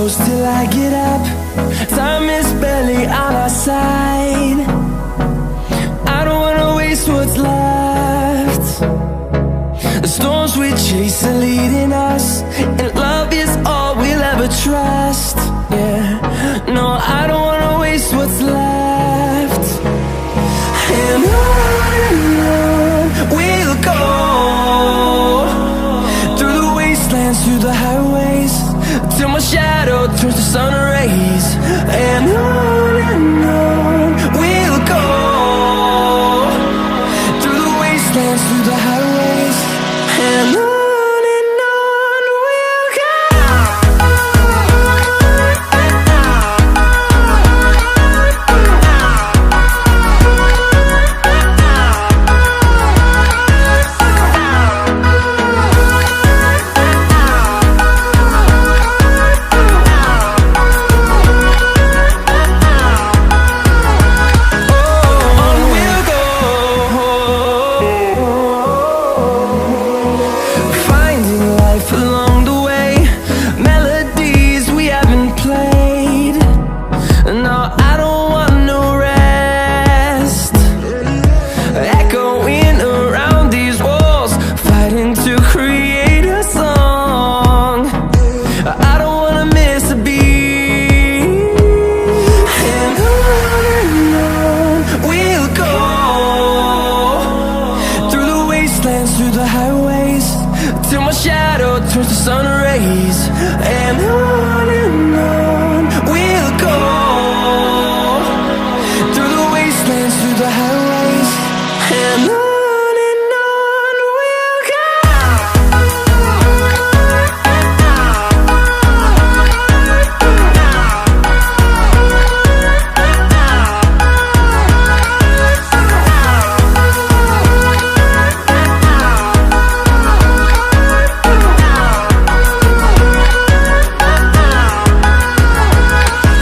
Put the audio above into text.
close till I get up. Time is barely on our side. I don't wanna waste what's left. The storms we chase are leading us, and love is all we'll ever trust. Yeah, no, I don't wanna waste what's left. And on we'll go, through the wastelands, through the highways, till my shadow turns to sun rays. And on we'll go, through the wastelands, through the highways, and on we'll go. Through the highways, till my shadow turns to sun rays. And on we'll go, through the wastelands, through the highways.